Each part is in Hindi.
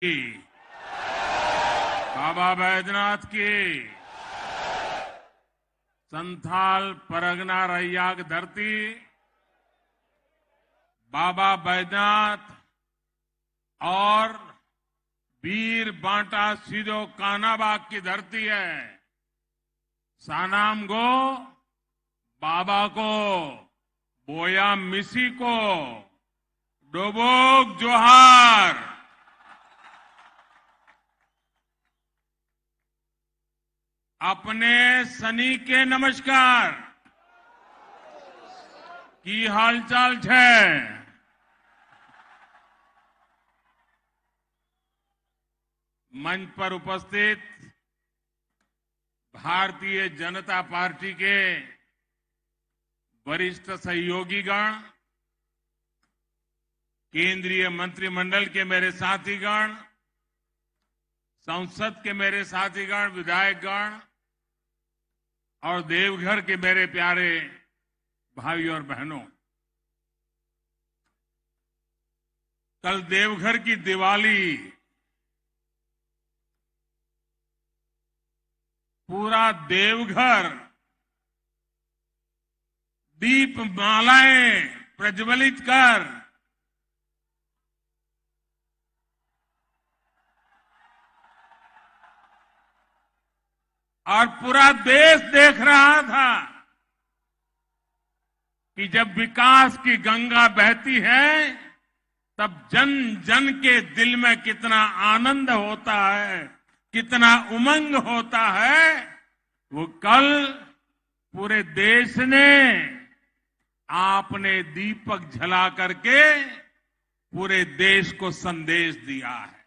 की, बाबा बैद्यनाथ की, संथाल परगना रैयाक धरती बाबा बैद्यनाथ और वीर बांटा सिदो कानाबाग की धरती है। सानाम गो बाबा को, बोया मिसी को, डोबोक जोहार। अपने सनी के नमस्कार। की हालचाल है? मंच पर उपस्थित भारतीय जनता पार्टी के वरिष्ठ सहयोगीगण, केंद्रीय मंत्रिमंडल के मेरे साथीगण, संसद के मेरे साथीगण, विधायकगण और देवघर के मेरे प्यारे भाई और बहनों, कल देवघर की दिवाली पूरा देवघर दीप मालाएं प्रज्वलित कर और पूरा देश देख रहा था कि जब विकास की गंगा बहती है तब जन जन के दिल में कितना आनंद होता है, कितना उमंग होता है। वो कल पूरे देश ने आपने दीपक जला करके पूरे देश को संदेश दिया है।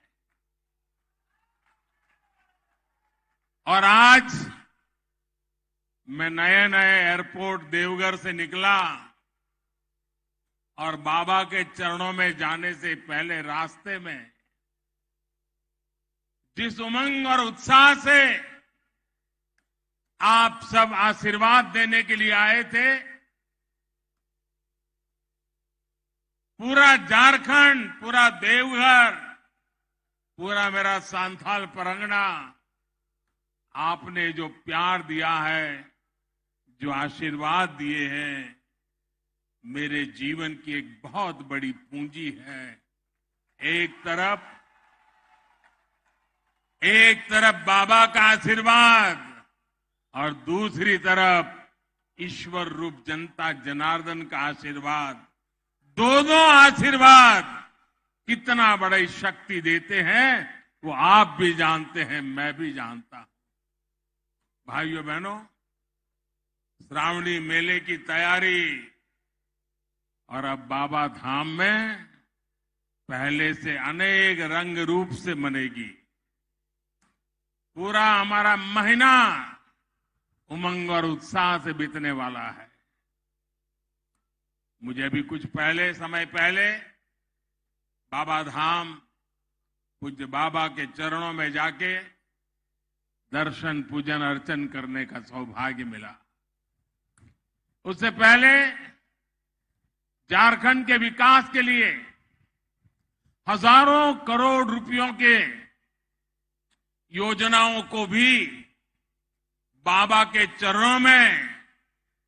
और आज मैं नए नए एयरपोर्ट देवघर से निकला और बाबा के चरणों में जाने से पहले रास्ते में जिस उमंग और उत्साह से आप सब आशीर्वाद देने के लिए आए थे, पूरा झारखंड, पूरा देवघर, पूरा मेरा संथाल परगना, आपने जो प्यार दिया है, जो आशीर्वाद दिए हैं, मेरे जीवन की एक बहुत बड़ी पूंजी है। एक तरफ बाबा का आशीर्वाद और दूसरी तरफ ईश्वर रूप जनता जनार्दन का आशीर्वाद। दोनों आशीर्वाद कितना बड़ी शक्ति देते हैं वो आप भी जानते हैं, मैं भी जानता हूं। भाइयों बहनों, श्रावणी मेले की तैयारी और अब बाबा धाम में पहले से अनेक रंग रूप से मनेगी। पूरा हमारा महीना उमंग और उत्साह से बीतने वाला है। मुझे भी कुछ समय पहले बाबा धाम पूज्य बाबा के चरणों में जाके दर्शन पूजन अर्चन करने का सौभाग्य मिला। उससे पहले झारखंड के विकास के लिए हजारों करोड़ रुपयों के योजनाओं को भी बाबा के चरणों में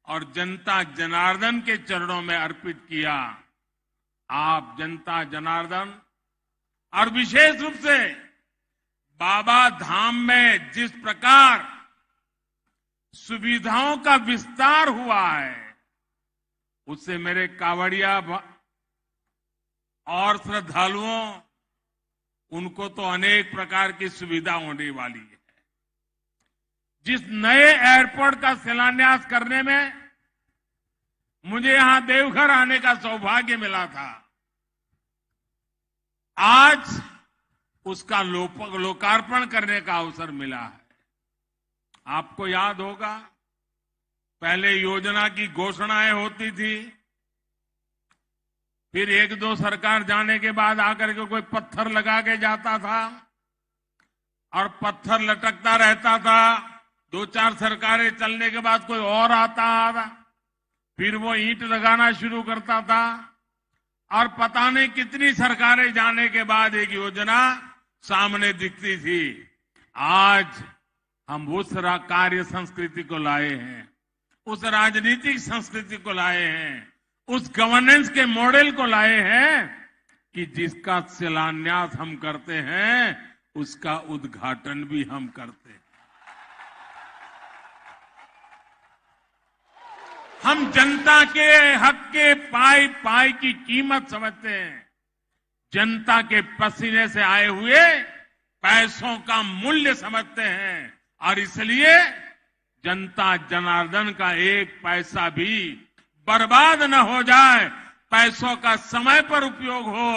और जनता जनार्दन के चरणों में अर्पित किया। आप जनता जनार्दन और विशेष रूप से बाबा धाम में जिस प्रकार सुविधाओं का विस्तार हुआ है, उससे मेरे कांवड़िया और श्रद्धालुओं, उनको तो अनेक प्रकार की सुविधा होने वाली है। जिस नए एयरपोर्ट का शिलान्यास करने में मुझे यहां देवघर आने का सौभाग्य मिला था, आज उसका लोकार्पण करने का अवसर मिला है। आपको याद होगा, पहले योजना की घोषणाएं होती थी, फिर एक दो सरकार जाने के बाद आकर के कोई पत्थर लगा के जाता था और पत्थर लटकता रहता था। दो चार सरकारें चलने के बाद कोई और आता था, फिर वो ईंट लगाना शुरू करता था और पता नहीं कितनी सरकारें जाने के बाद एक योजना सामने दिखती थी, आज हम उस कार्य संस्कृति को लाए हैं, उस राजनीतिक संस्कृति को लाए हैं, उस गवर्नेंस के मॉडल को लाए हैं कि जिसका शिलान्यास हम करते हैं उसका उद्घाटन भी हम करते हैं। हम जनता के हक के पाई पाई की कीमत समझते हैं, जनता के पसीने से आए हुए पैसों का मूल्य समझते हैं और इसलिए जनता जनार्दन का एक पैसा भी बर्बाद न हो जाए, पैसों का समय पर उपयोग हो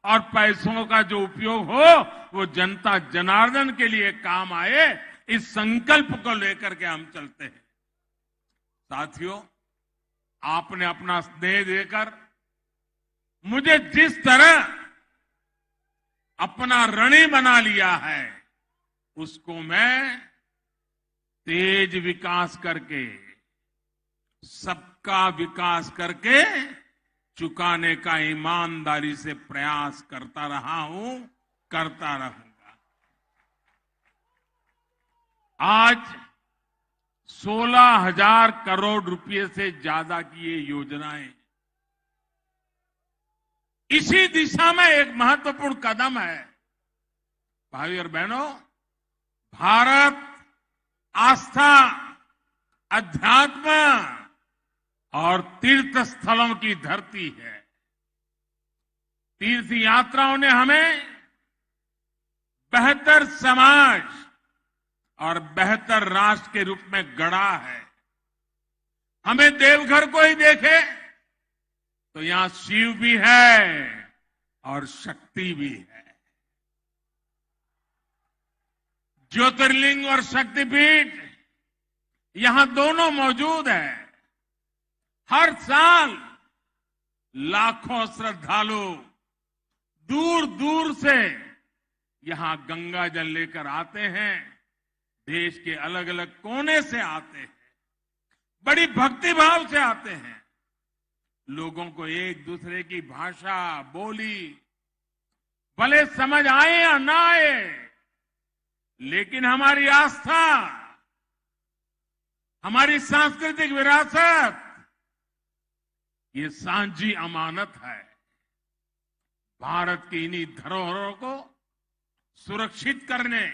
और पैसों का जो उपयोग हो वो जनता जनार्दन के लिए काम आए, इस संकल्प को लेकर के हम चलते हैं। साथियों, आपने अपना स्नेह देकर मुझे जिस तरह अपना ऋणी बना लिया है, उसको मैं तेज विकास करके, सबका विकास करके चुकाने का ईमानदारी से प्रयास करता रहा हूं, करता रहूंगा। आज 16,000 करोड़ रुपए से ज्यादा की ये योजनाएं इसी दिशा में एक महत्वपूर्ण कदम है। भाई और बहनों, भारत आस्था, अध्यात्म और तीर्थ स्थलों की धरती है। तीर्थ यात्राओं ने हमें बेहतर समाज और बेहतर राष्ट्र के रूप में गढ़ा है। हमें देवघर को ही देखे तो यहां शिव भी है और शक्ति भी है। ज्योतिर्लिंग और शक्तिपीठ यहां दोनों मौजूद है। हर साल लाखों श्रद्धालु दूर दूर से यहां गंगा जल लेकर आते हैं, देश के अलग अलग कोने से आते हैं, बड़ी भक्ति भाव से आते हैं। लोगों को एक दूसरे की भाषा, बोली भले समझ आए या ना आए, लेकिन हमारी आस्था, हमारी सांस्कृतिक विरासत, ये सांझी अमानत है। भारत की इन्हीं धरोहरों को सुरक्षित करने,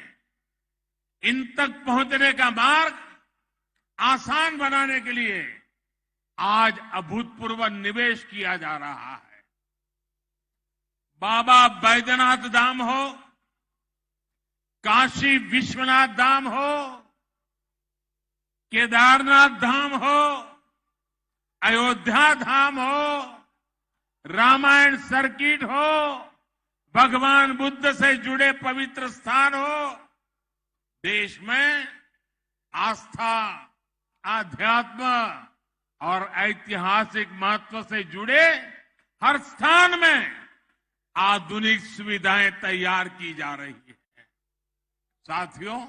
इन तक पहुंचने का मार्ग आसान बनाने के लिए आज अभूतपूर्व निवेश किया जा रहा है। बाबा बैद्यनाथ धाम हो, काशी विश्वनाथ धाम हो, केदारनाथ धाम हो, अयोध्या धाम हो, रामायण सर्किट हो, भगवान बुद्ध से जुड़े पवित्र स्थान हो, देश में आस्था, आध्यात्म और ऐतिहासिक महत्व से जुड़े हर स्थान में आधुनिक सुविधाएं तैयार की जा रही है। साथियों,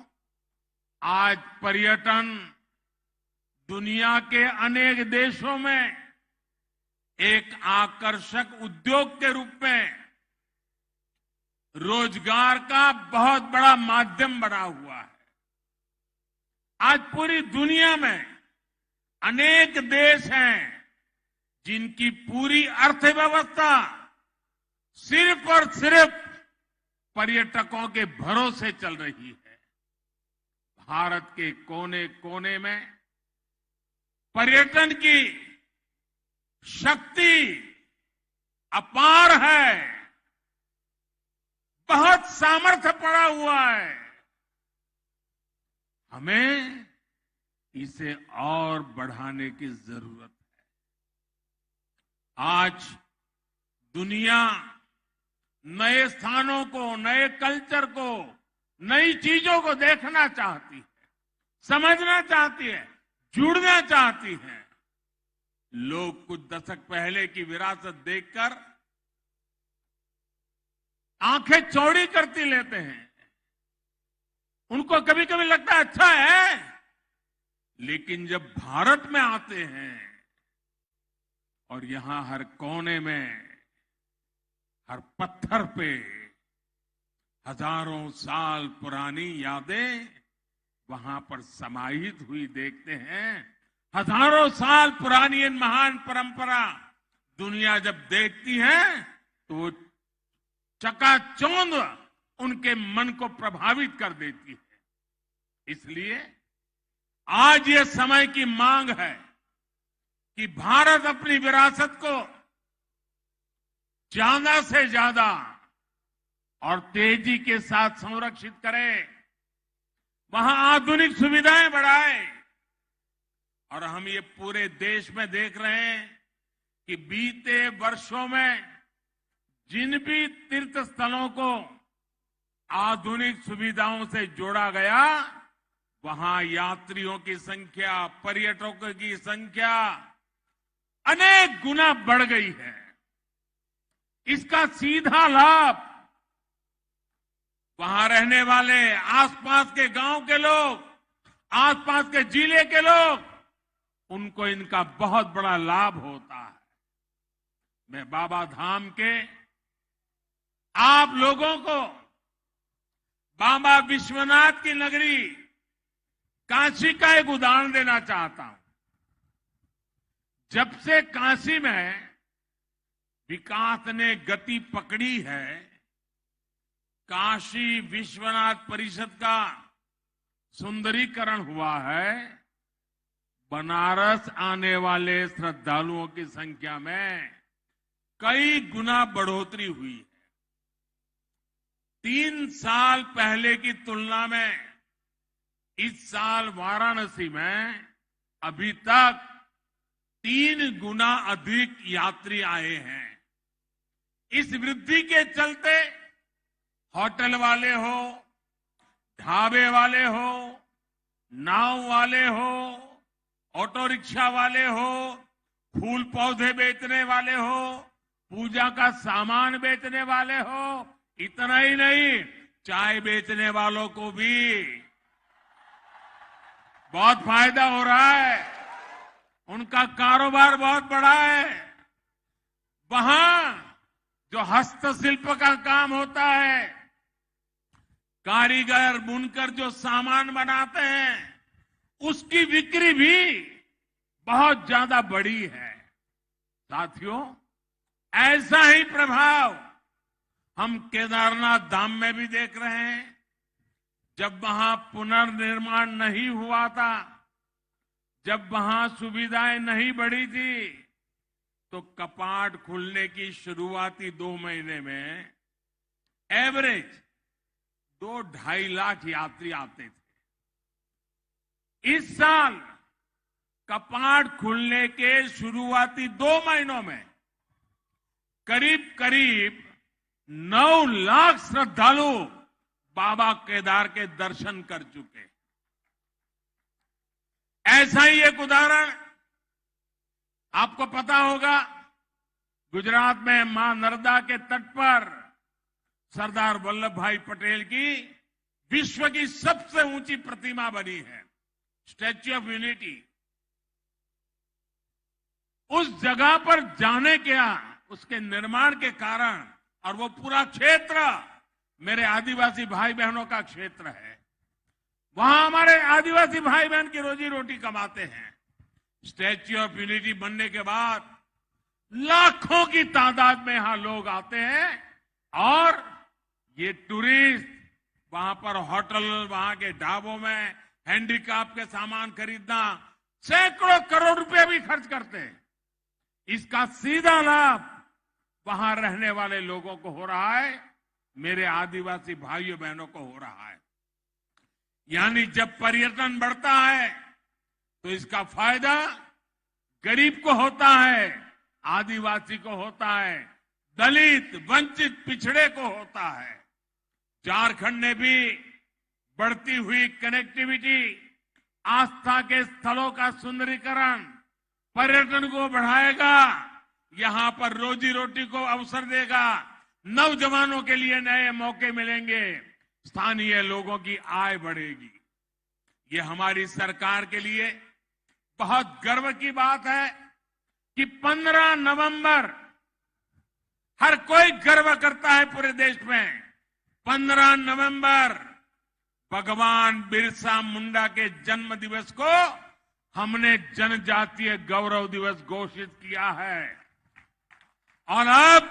आज पर्यटन दुनिया के अनेक देशों में एक आकर्षक उद्योग के रूप में रोजगार का बहुत बड़ा माध्यम बना हुआ है। आज पूरी दुनिया में अनेक देश हैं जिनकी पूरी अर्थव्यवस्था सिर्फ और सिर्फ पर्यटकों के भरोसे चल रही है। भारत के कोने कोने में पर्यटन की शक्ति अपार है, बहुत सामर्थ्य पड़ा हुआ है। हमें इसे और बढ़ाने की जरूरत है। आज दुनिया नए स्थानों को, नए कल्चर को, नई चीजों को देखना चाहती है, समझना चाहती है, जुड़ना चाहती है। लोग कुछ दशक पहले की विरासत देखकर आंखें चौड़ी करती लेते हैं। उनको कभी कभी लगता है अच्छा है, लेकिन जब भारत में आते हैं और यहां हर कोने में, हर पत्थर पे, हजारों साल पुरानी यादें वहां पर समाहित हुई देखते हैं। हजारों साल पुरानी इन महान परंपरा दुनिया जब देखती है तो वो चकाचौंध उनके मन को प्रभावित कर देती है। इसलिए आज ये समय की मांग है कि भारत अपनी विरासत को ज्यादा से ज्यादा और तेजी के साथ संरक्षित करे, वहां आधुनिक सुविधाएं बढ़ाए। और हम ये पूरे देश में देख रहे हैं कि बीते वर्षों में जिन भी तीर्थ स्थलों को आधुनिक सुविधाओं से जोड़ा गया, वहां यात्रियों की संख्या, पर्यटकों की संख्या अनेक गुना बढ़ गई है। इसका सीधा लाभ वहां रहने वाले आसपास के गांव के लोग, आसपास के जिले के लोग, उनको इनका बहुत बड़ा लाभ होता है। मैं बाबा धाम के आप लोगों को बाबा विश्वनाथ की नगरी काशी का एक उदाहरण देना चाहता हूं। जब से काशी में विकास ने गति पकड़ी है, काशी विश्वनाथ परिषद का सुंदरीकरण हुआ है, बनारस आने वाले श्रद्धालुओं की संख्या में कई गुना बढ़ोतरी हुई है। 3 साल पहले की तुलना में इस साल वाराणसी में अभी तक 3 गुना अधिक यात्री आए हैं। इस वृद्धि के चलते होटल वाले हो, ढाबे वाले हो, नाव वाले हो, ऑटो रिक्शा वाले हो, फूल पौधे बेचने वाले हो, पूजा का सामान बेचने वाले हो, इतना ही नहीं, चाय बेचने वालों को भी बहुत फायदा हो रहा है। उनका कारोबार बहुत बड़ा है। वहां जो हस्तशिल्प का काम होता है, कारीगर बुनकर जो सामान बनाते हैं, उसकी बिक्री भी बहुत ज्यादा बढ़ी है। साथियों, ऐसा ही प्रभाव हम केदारनाथ धाम में भी देख रहे हैं। जब वहां पुनर्निर्माण नहीं हुआ था, जब वहां सुविधाएं नहीं बढ़ी थी, तो कपाट खुलने की शुरुआती 2 महीने में एवरेज 2-2.5 लाख यात्री आते थे। इस साल कपाट खुलने के शुरुआती 2 महीनों में करीब करीब 9 लाख श्रद्धालु बाबा केदार के दर्शन कर चुके। ऐसा ही एक उदाहरण आपको पता होगा, गुजरात में मां नर्मदा के तट पर सरदार वल्लभ भाई पटेल की विश्व की सबसे ऊंची प्रतिमा बनी है, स्टैच्यू ऑफ यूनिटी। उस जगह पर जाने के उसके निर्माण के कारण, और वो पूरा क्षेत्र मेरे आदिवासी भाई बहनों का क्षेत्र है, वहां हमारे आदिवासी भाई बहन की रोजी रोटी कमाते हैं। स्टैच्यू ऑफ यूनिटी बनने के बाद लाखों की तादाद में यहां लोग आते हैं, और ये टूरिस्ट वहां पर होटल, वहां के ढाबों में हैंडीक्राफ्ट के सामान खरीदना, सैकड़ों करोड़ रुपए भी खर्च करते हैं। इसका सीधा लाभ वहां रहने वाले लोगों को हो रहा है, मेरे आदिवासी भाइयों बहनों को हो रहा है। यानी जब पर्यटन बढ़ता है तो इसका फायदा गरीब को होता है, आदिवासी को होता है, दलित, वंचित, पिछड़े को होता है। झारखंड ने भी बढ़ती हुई कनेक्टिविटी, आस्था के स्थलों का सुंदरीकरण, पर्यटन को बढ़ाएगा, यहां पर रोजी रोटी को अवसर देगा, नौजवानों के लिए नए मौके मिलेंगे, स्थानीय लोगों की आय बढ़ेगी। ये हमारी सरकार के लिए बहुत गर्व की बात है कि 15 नवंबर हर कोई गर्व करता है पूरे देश में। 15 नवंबर भगवान बिरसा मुंडा के जन्म दिवस को हमने जनजातीय गौरव दिवस घोषित किया है और अब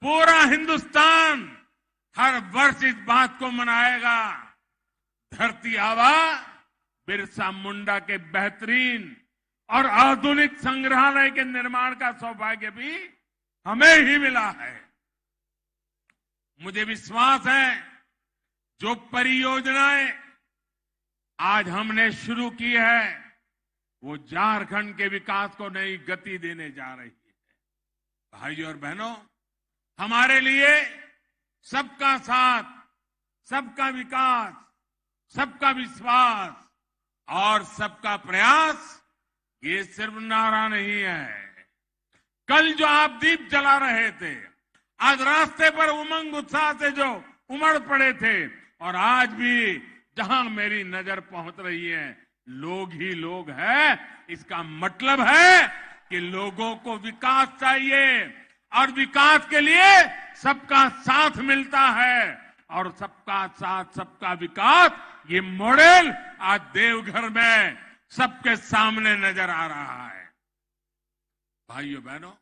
पूरा हिंदुस्तान हर वर्ष इस बात को मनाएगा। धरती आबा बिरसा मुंडा के बेहतरीन और आधुनिक संग्रहालय के निर्माण का सौभाग्य भी हमें ही मिला है। मुझे विश्वास है जो परियोजनाएं आज हमने शुरू की है वो झारखंड के विकास को नई गति देने जा रही है। भाइयों और बहनों, हमारे लिए सबका साथ, सबका विकास, सबका विश्वास और सबका प्रयास ये सिर्फ नारा नहीं है। कल जो आप दीप जला रहे थे, आज रास्ते पर उमंग उत्साह से जो उमड़ पड़े थे और आज भी जहां मेरी नजर पहुंच रही है लोग ही लोग हैं, इसका मतलब है कि लोगों को विकास चाहिए और विकास के लिए सबका साथ मिलता है और सबका साथ सबका विकास ये मॉडल आज देवघर में सबके सामने नजर आ रहा है। भाइयों बहनों,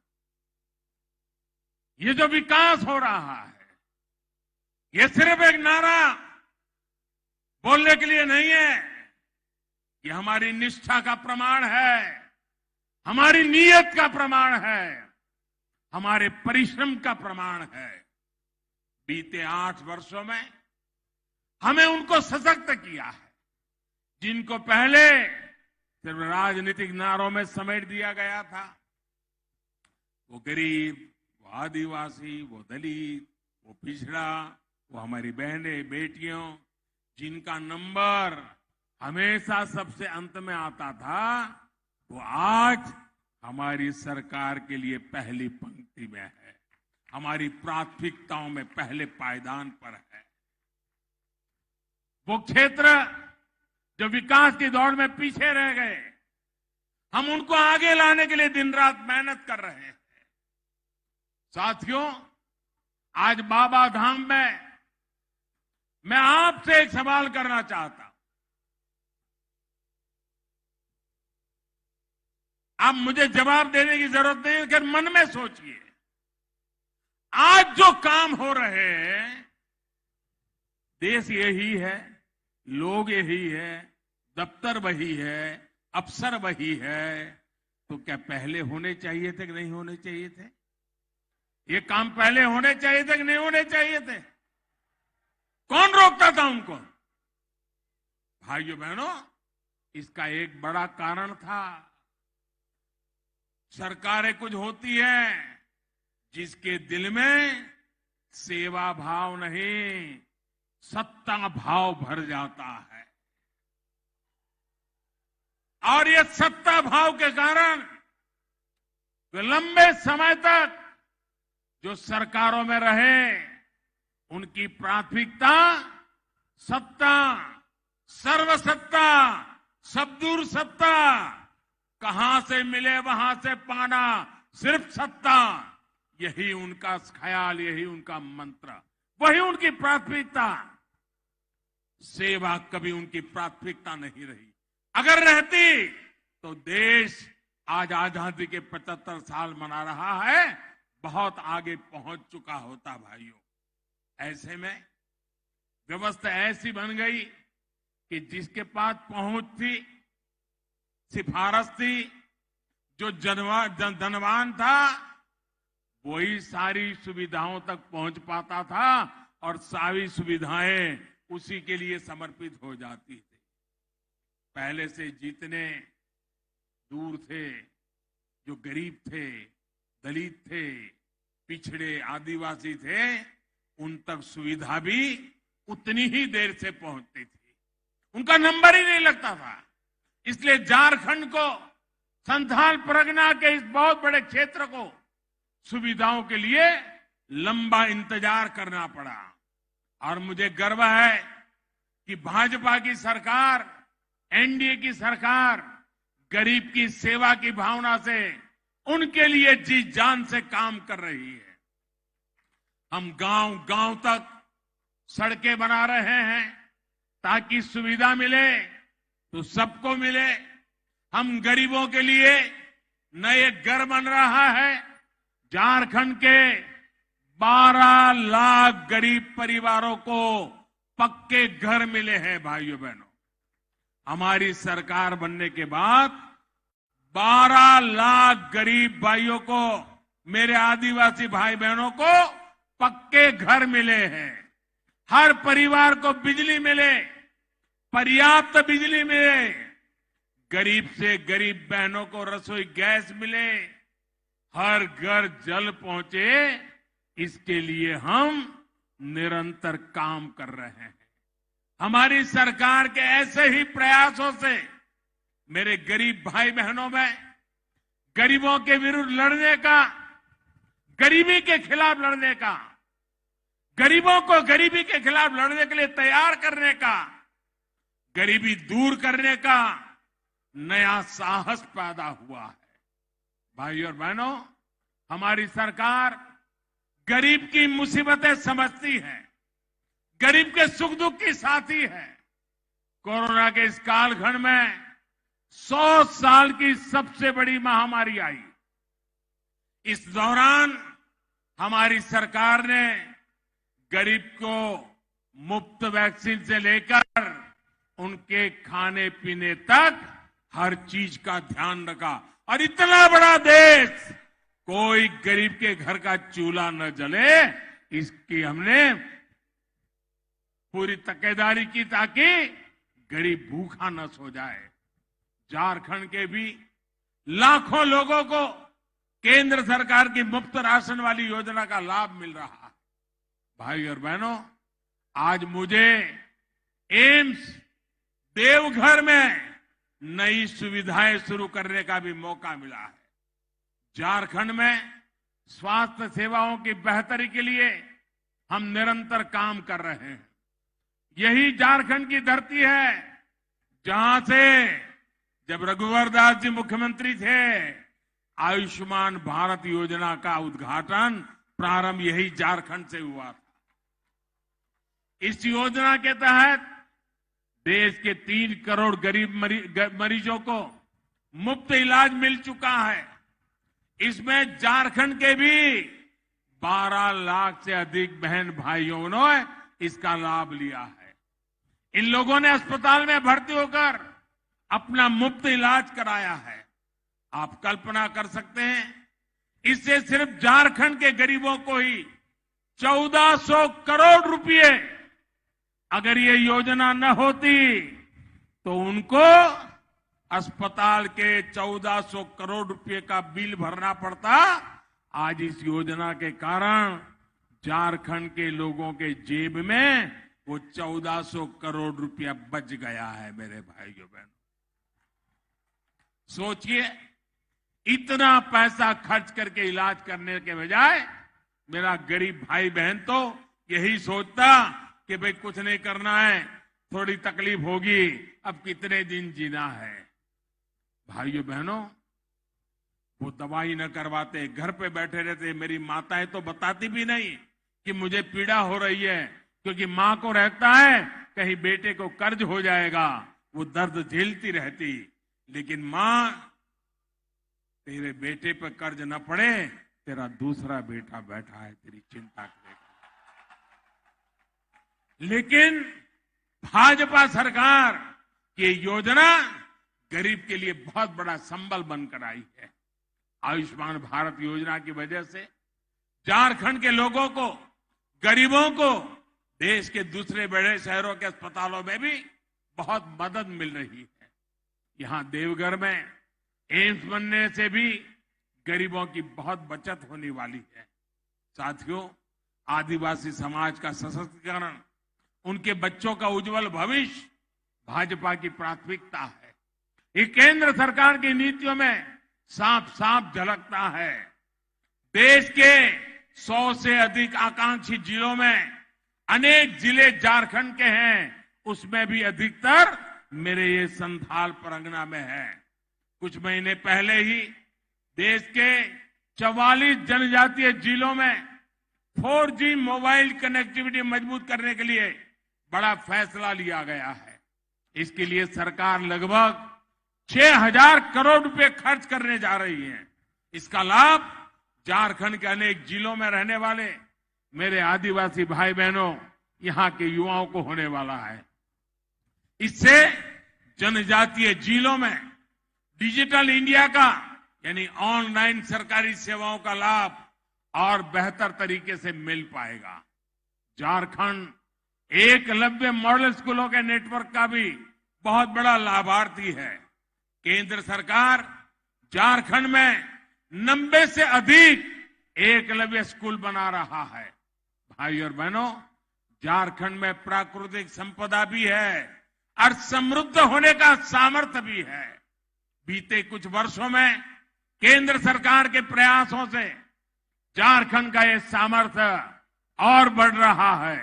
ये जो विकास हो रहा है ये सिर्फ एक नारा बोलने के लिए नहीं है, ये हमारी निष्ठा का प्रमाण है, हमारी नीयत का प्रमाण है, हमारे परिश्रम का प्रमाण है। बीते 8 वर्षों में हमें उनको सशक्त किया है जिनको पहले सिर्फ राजनीतिक नारों में समेट दिया गया था। वो गरीब, वो आदिवासी, वो दलित, वो पिछड़ा, वो हमारी बहनें बेटियों जिनका नंबर हमेशा सबसे अंत में आता था, वो आज हमारी सरकार के लिए पहली पंक्ति में है, हमारी प्राथमिकताओं में पहले पायदान पर है। वो क्षेत्र जो विकास की दौड़ में पीछे रह गए, हम उनको आगे लाने के लिए दिन रात मेहनत कर रहे हैं। साथियों, आज बाबा धाम में मैं आपसे एक सवाल करना चाहता हूं। आप मुझे जवाब देने की जरूरत नहीं है, मन में सोचिए। आज जो काम हो रहे हैं, देश यही है, लोग यही है, दफ्तर वही है, अफसर वही है, तो क्या पहले होने चाहिए थे कि नहीं होने चाहिए थे? ये काम पहले होने चाहिए थे कि नहीं होने चाहिए थे? कौन रोकता था उनको? भाइयों बहनों, इसका एक बड़ा कारण था। सरकारें कुछ होती हैं जिसके दिल में सेवा भाव नहीं, सत्ता भाव भर जाता है और ये सत्ता भाव के कारण वे लंबे समय तक जो सरकारों में रहे उनकी प्राथमिकता सत्ता, सर्वसत्ता, सबदूर सत्ता, कहां से मिले वहां से पाना, सिर्फ सत्ता, यही उनका ख्याल, यही उनका मंत्र, वही उनकी प्राथमिकता। सेवा कभी उनकी प्राथमिकता नहीं रही। अगर रहती तो देश आज आजादी के 75 साल मना रहा है, बहुत आगे पहुंच चुका होता। भाइयों, ऐसे में व्यवस्था ऐसी बन गई कि जिसके पास पहुंच थी, सिफारिश थी, जो धनवान था वही सारी सुविधाओं तक पहुंच पाता था और सारी सुविधाएं उसी के लिए समर्पित हो जाती थी। पहले से जितने दूर थे, जो गरीब थे, दलित थे, पिछड़े, आदिवासी थे, उन तक सुविधा भी उतनी ही देर से पहुंचती थी, उनका नंबर ही नहीं लगता था। इसलिए झारखंड को, संथाल परगना के इस बहुत बड़े क्षेत्र को सुविधाओं के लिए लंबा इंतजार करना पड़ा। और मुझे गर्व है कि भाजपा की सरकार, एनडीए की सरकार गरीब की सेवा की भावना से उनके लिए जी जान से काम कर रही है। हम गांव गांव तक सड़कें बना रहे हैं ताकि सुविधा मिले तो सबको मिले। हम गरीबों के लिए नए घर बन रहा है। झारखंड के 12 लाख गरीब परिवारों को पक्के घर मिले हैं। भाइयों बहनों, हमारी सरकार बनने के बाद 12 लाख गरीब भाइयों को, मेरे आदिवासी भाई बहनों को पक्के घर मिले हैं। हर परिवार को बिजली मिले, पर्याप्त बिजली मिले, गरीब से गरीब बहनों को रसोई गैस मिले, हर घर जल पहुंचे, इसके लिए हम निरंतर काम कर रहे हैं। हमारी सरकार के ऐसे ही प्रयासों से मेरे गरीब भाई बहनों में गरीबों के विरुद्ध लड़ने का, गरीबी के खिलाफ लड़ने का, गरीबों को गरीबी के खिलाफ लड़ने के लिए तैयार करने का, गरीबी दूर करने का नया साहस पैदा हुआ है। भाइयों और बहनों, हमारी सरकार गरीब की मुसीबतें समझती है, गरीब के सुख दुख की साथी है। कोरोना के इस कालखंड में 100 साल की सबसे बड़ी महामारी आई। इस दौरान हमारी सरकार ने गरीब को मुफ्त वैक्सीन से लेकर उनके खाने पीने तक हर चीज का ध्यान रखा। और इतना बड़ा देश, कोई गरीब के घर का चूल्हा न जले, इसकी हमने पूरी तकेदारी की ताकि गरीब भूखा न सो जाए। झारखंड के भी लाखों लोगों को केंद्र सरकार की मुफ्त राशन वाली योजना का लाभ मिल रहा है। भाई और बहनों, आज मुझे एम्स देवघर में नई सुविधाएं शुरू करने का भी मौका मिला है। झारखंड में स्वास्थ्य सेवाओं की बेहतरी के लिए हम निरंतर काम कर रहे हैं। यही झारखंड की धरती है जहां से जब रघुवर दास जी मुख्यमंत्री थे, आयुष्मान भारत योजना का उद्घाटन प्रारंभ यही झारखंड से हुआ था। इस योजना के तहत देश के 3 करोड़ गरीब मरीजों को मुफ्त इलाज मिल चुका है। इसमें झारखंड के भी 12 लाख से अधिक बहन भाइयों ने इसका लाभ लिया है। इन लोगों ने अस्पताल में भर्ती होकर अपना मुफ्त इलाज कराया है। आप कल्पना कर सकते हैं, इससे सिर्फ झारखंड के गरीबों को ही 1400 करोड़ रुपए, अगर ये योजना न होती तो उनको अस्पताल के 1400 करोड़ रुपए का बिल भरना पड़ता। आज इस योजना के कारण झारखंड के लोगों के जेब में वो 1400 करोड़ रुपया बच गया है। मेरे भाइयों बहनों, सोचिए, इतना पैसा खर्च करके इलाज करने के बजाय मेरा गरीब भाई बहन तो यही सोचता कि भाई कुछ नहीं करना है, थोड़ी तकलीफ होगी, अब कितने दिन जीना है। भाइयों बहनों, वो दवाई न करवाते, घर पे बैठे रहते। मेरी माताएं तो बताती भी नहीं कि मुझे पीड़ा हो रही है, क्योंकि मां को रहता है कहीं बेटे को कर्ज हो जाएगा, वो दर्द झेलती रहती। लेकिन मां, तेरे बेटे पर कर्ज न पड़े, तेरा दूसरा बेटा बैठा है, तेरी चिंता करेगा। लेकिन भाजपा सरकार की योजना गरीब के लिए बहुत बड़ा संबल बनकर आई है। आयुष्मान भारत योजना की वजह से झारखंड के लोगों को, गरीबों को देश के दूसरे बड़े शहरों के अस्पतालों में भी बहुत मदद मिल रही है। यहां देवघर में एम्स बनने से भी गरीबों की बहुत बचत होने वाली है। साथियों, आदिवासी समाज का सशक्तिकरण, उनके बच्चों का उज्जवल भविष्य भाजपा की प्राथमिकता है। ये केंद्र सरकार की नीतियों में साफ साफ झलकता है। देश के 100 से अधिक आकांक्षी जिलों में अनेक जिले झारखंड के हैं, उसमें भी अधिकतर मेरे ये संथाल परगना में है। कुछ महीने पहले ही देश के 44 जनजातीय जिलों में 4G मोबाइल कनेक्टिविटी मजबूत करने के लिए बड़ा फैसला लिया गया है। इसके लिए सरकार लगभग 6,000 करोड़ रुपए खर्च करने जा रही है। इसका लाभ झारखंड के अनेक जिलों में रहने वाले मेरे आदिवासी भाई बहनों, यहां के युवाओं को होने वाला है। इससे जनजातीय जिलों में डिजिटल इंडिया का यानी ऑनलाइन सरकारी सेवाओं का लाभ और बेहतर तरीके से मिल पाएगा। झारखंड एकलव्य मॉडल स्कूलों के नेटवर्क का भी बहुत बड़ा लाभार्थी है। केंद्र सरकार झारखंड में 90 से अधिक एकलव्य स्कूल बना रहा है। भाई और बहनों, झारखंड में प्राकृतिक संपदा भी है और समृद्ध होने का सामर्थ्य भी है। बीते कुछ वर्षों में केंद्र सरकार के प्रयासों से झारखंड का यह सामर्थ्य और बढ़ रहा है।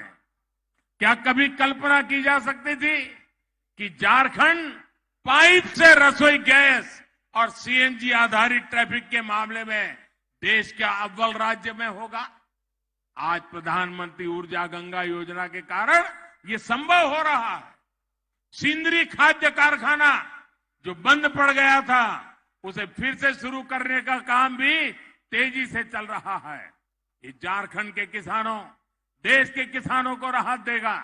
क्या कभी कल्पना की जा सकती थी कि झारखंड पाइप से रसोई गैस और सीएनजी आधारित ट्रैफिक के मामले में देश का अव्वल राज्य में होगा? आज प्रधानमंत्री ऊर्जा गंगा योजना के कारण ये संभव हो रहा है। सिंदरी खाद्य कारखाना जो बंद पड़ गया था, उसे फिर से शुरू करने का काम भी तेजी से चल रहा है। ये झारखंड के किसानों, देश के किसानों को राहत देगा,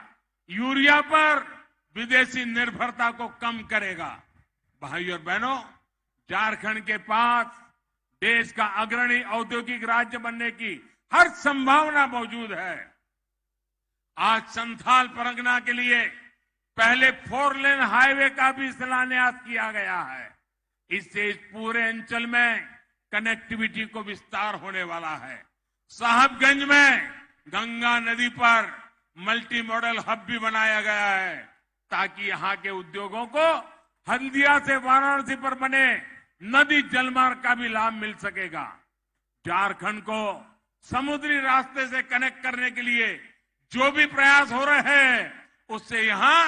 यूरिया पर विदेशी निर्भरता को कम करेगा। भाई और बहनों, झारखंड के पास देश का अग्रणी औद्योगिक राज्य बनने की हर संभावना मौजूद है। आज संथाल परगना के लिए पहले 4 लेन हाईवे का भी शिलान्यास किया गया है। इससे इस पूरे अंचल में कनेक्टिविटी को विस्तार होने वाला है। साहबगंज में गंगा नदी पर मल्टी मॉडल हब भी बनाया गया है ताकि यहां के उद्योगों को हल्दिया से वाराणसी पर बने नदी जलमार्ग का भी लाभ मिल सकेगा। झारखंड को समुद्री रास्ते से कनेक्ट करने के लिए जो भी प्रयास हो रहे हैं, उससे यहां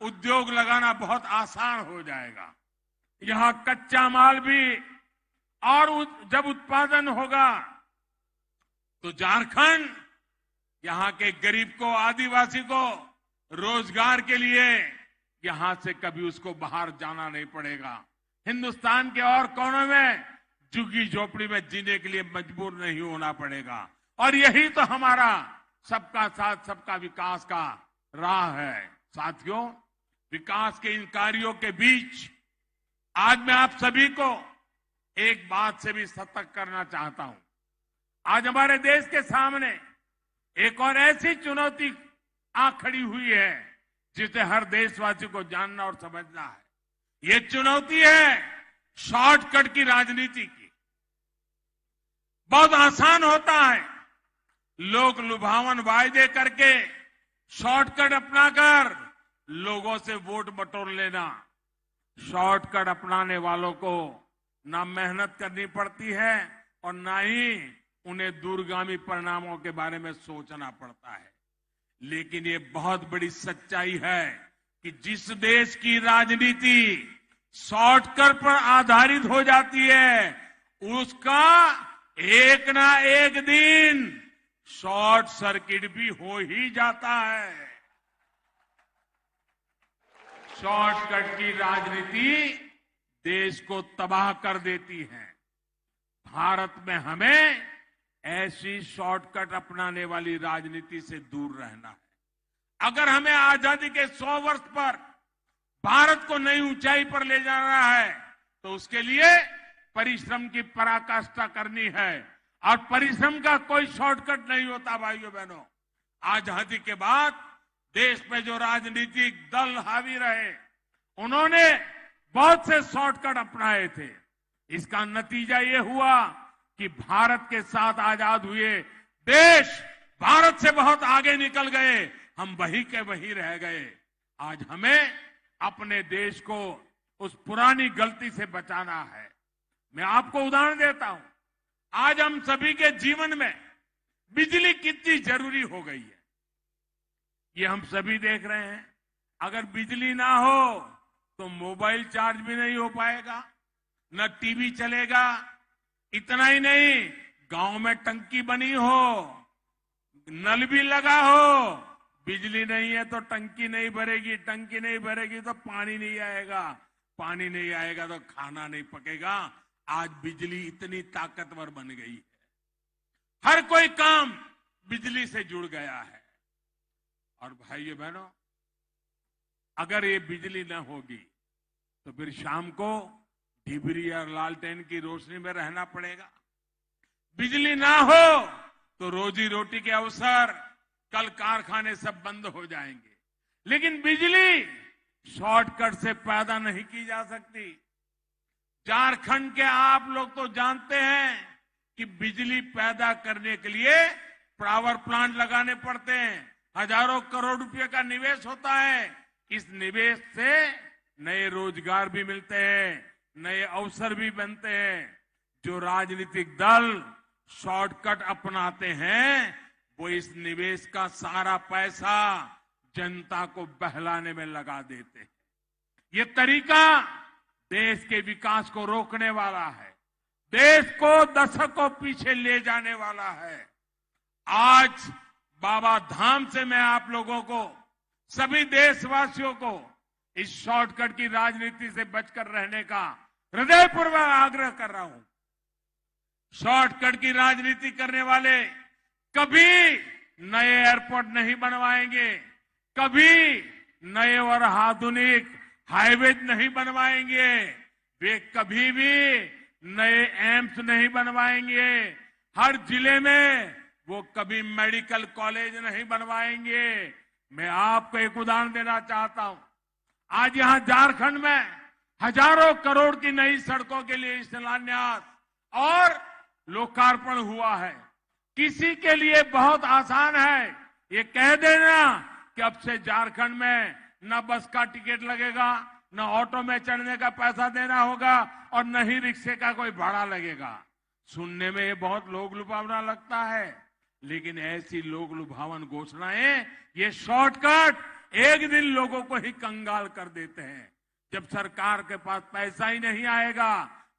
उद्योग लगाना बहुत आसान हो जाएगा। यहां कच्चा माल भी और जब उत्पादन होगा तो झारखंड यहां के गरीब को, आदिवासी को रोजगार के लिए यहां से कभी उसको बाहर जाना नहीं पड़ेगा। हिंदुस्तान के और कोनों में झुग्गी झोपड़ी में जीने के लिए मजबूर नहीं होना पड़ेगा। और यही तो हमारा सबका साथ सबका विकास का राह है। साथियों, विकास के इन कार्यों के बीच आज मैं आप सभी को एक बात से भी सतर्क करना चाहता हूं। आज हमारे देश के सामने एक और ऐसी चुनौती आ खड़ी हुई है जिसे हर देशवासी को जानना और समझना है। ये चुनौती है शॉर्टकट की राजनीति की। बहुत आसान होता है लोग लुभावन वायदे करके शॉर्टकट अपनाकर लोगों से वोट बटोर लेना। शॉर्टकट अपनाने वालों को ना मेहनत करनी पड़ती है और ना ही उन्हें दूरगामी परिणामों के बारे में सोचना पड़ता है। लेकिन ये बहुत बड़ी सच्चाई है कि जिस देश की राजनीति शॉर्टकट पर आधारित हो जाती है, उसका एक ना एक दिन शॉर्ट सर्किट भी हो ही जाता है। शॉर्टकट की राजनीति देश को तबाह कर देती है। भारत में हमें ऐसी शॉर्टकट अपनाने वाली राजनीति से दूर रहना है। अगर हमें आजादी के 100 वर्ष पर भारत को नई ऊंचाई पर ले जाना है तो उसके लिए परिश्रम की पराकाष्ठा करनी है। और परिश्रम का कोई शॉर्टकट नहीं होता। भाइयों बहनों, आजादी के बाद देश में जो राजनीतिक दल हावी रहे, उन्होंने बहुत से शॉर्टकट अपनाए थे। इसका नतीजा ये हुआ कि भारत के साथ आजाद हुए देश भारत से बहुत आगे निकल गए, हम वही के वही रह गए। आज हमें अपने देश को उस पुरानी गलती से बचाना है। मैं आपको उदाहरण देता हूं। आज हम सभी के जीवन में बिजली कितनी जरूरी हो गई है, ये हम सभी देख रहे हैं। अगर बिजली ना हो तो मोबाइल चार्ज भी नहीं हो पाएगा, न टीवी चलेगा। इतना ही नहीं, गांव में टंकी बनी हो, नल भी लगा हो, बिजली नहीं है तो टंकी नहीं भरेगी, टंकी नहीं भरेगी तो पानी नहीं आएगा, पानी नहीं आएगा तो खाना नहीं पकेगा। आज बिजली इतनी ताकतवर बन गई है, हर कोई काम बिजली से जुड़ गया है। और भाइयों बहनों, अगर ये बिजली न होगी तो फिर शाम को डिबरी और लालटेन की रोशनी में रहना पड़ेगा। बिजली ना हो तो रोजी रोटी के अवसर, कल कारखाने सब बंद हो जाएंगे। लेकिन बिजली शॉर्टकट से पैदा नहीं की जा सकती। झारखंड के आप लोग तो जानते हैं कि बिजली पैदा करने के लिए पावर प्लांट लगाने पड़ते हैं, हजारों करोड़ रुपए का निवेश होता है। इस निवेश से नए रोजगार भी मिलते हैं, नए अवसर भी बनते हैं। जो राजनीतिक दल शॉर्टकट अपनाते हैं वो इस निवेश का सारा पैसा जनता को बहलाने में लगा देते हैं। ये तरीका देश के विकास को रोकने वाला है, देश को दशकों पीछे ले जाने वाला है। आज बाबा धाम से मैं आप लोगों को, सभी देशवासियों को इस शॉर्टकट की राजनीति से बचकर रहने का हृदयपूर्वक आग्रह कर रहा हूं। शॉर्टकट की राजनीति करने वाले कभी नए एयरपोर्ट नहीं बनवाएंगे, कभी नए और आधुनिक हाईवे नहीं बनवाएंगे, वे कभी भी नए एम्स नहीं बनवाएंगे, हर जिले में वो कभी मेडिकल कॉलेज नहीं बनवाएंगे। मैं आपको एक उदाहरण देना चाहता हूं। आज यहां झारखंड में हजारों करोड़ की नई सड़कों के लिए शिलान्यास और लोकार्पण हुआ है। किसी के लिए बहुत आसान है ये कह देना कि अब से झारखंड में न बस का टिकट लगेगा, न ऑटो में चढ़ने का पैसा देना होगा और न ही रिक्शे का कोई भाड़ा लगेगा। सुनने में ये बहुत लोग लुभावना लगता है, लेकिन ऐसी लोग लुभावन घोषणाएं, ये शॉर्टकट एक दिन लोगों को ही कंगाल कर देते हैं। जब सरकार के पास पैसा ही नहीं आएगा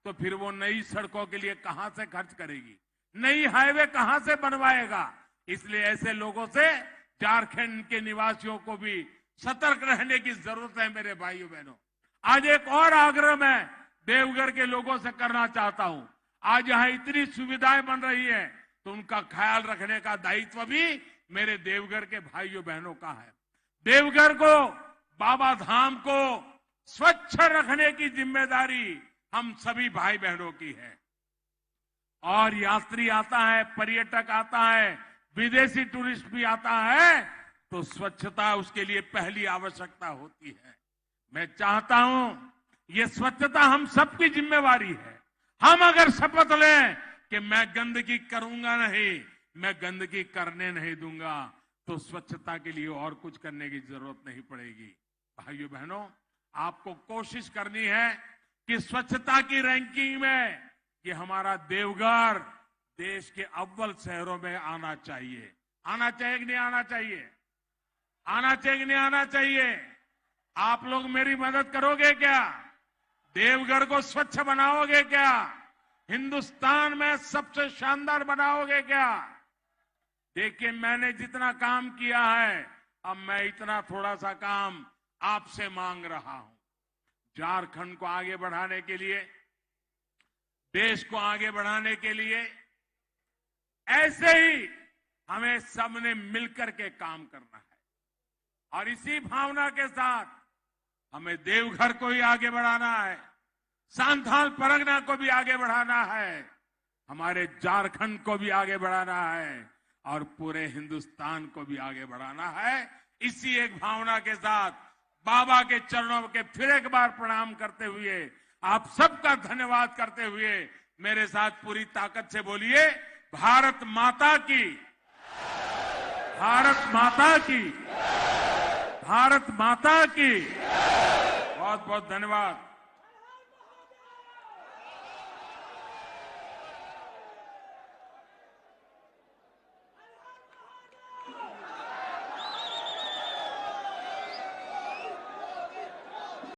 तो फिर वो नई सड़कों के लिए कहां से खर्च करेगी, नई हाईवे कहां से बनवाएगा। इसलिए ऐसे लोगों से झारखंड के निवासियों को भी सतर्क रहने की जरूरत है। मेरे भाइयों बहनों, आज एक और आग्रह मैं देवघर के लोगों से करना चाहता हूं। आज यहां इतनी सुविधाएं बन रही है तो उनका ख्याल रखने का दायित्व भी मेरे देवघर के भाइयों बहनों का है। देवघर को, बाबा धाम को स्वच्छ रखने की जिम्मेदारी हम सभी भाई बहनों की है। और यात्री आता है, पर्यटक आता है, विदेशी टूरिस्ट भी आता है तो स्वच्छता उसके लिए पहली आवश्यकता होती है। मैं चाहता हूं ये स्वच्छता हम सबकी जिम्मेवारी है। हम अगर शपथ लें कि मैं गंदगी करूंगा नहीं, मैं गंदगी करने नहीं दूंगा, तो स्वच्छता के लिए और कुछ करने की जरूरत नहीं पड़ेगी। भाइयों बहनों, आपको कोशिश करनी है कि स्वच्छता की रैंकिंग में कि हमारा देवघर देश के अव्वल शहरों में आना चाहिए। आना चाहिए कि नहीं आना चाहिए? आना चाहिए कि नहीं आना चाहिए? आप लोग मेरी मदद करोगे क्या? देवघर को स्वच्छ बनाओगे क्या? हिंदुस्तान में सबसे शानदार बनाओगे क्या? देखिए, मैंने जितना काम किया है, अब मैं इतना थोड़ा सा काम आपसे मांग रहा हूं। झारखंड को आगे बढ़ाने के लिए, देश को आगे बढ़ाने के लिए ऐसे ही हमें सबने मिलकर के काम करना है। और इसी भावना के साथ हमें देवघर को ही आगे बढ़ाना है, सांथाल परगना को भी आगे बढ़ाना है, हमारे झारखंड को भी आगे बढ़ाना है और पूरे हिंदुस्तान को भी आगे बढ़ाना है। इसी एक भावना के साथ बाबा के चरणों के फिर एक बार प्रणाम करते हुए, आप सबका धन्यवाद करते हुए मेरे साथ पूरी ताकत से बोलिए, भारत माता की, भारत माता की, भारत माता की। बहुत बहुत धन्यवाद।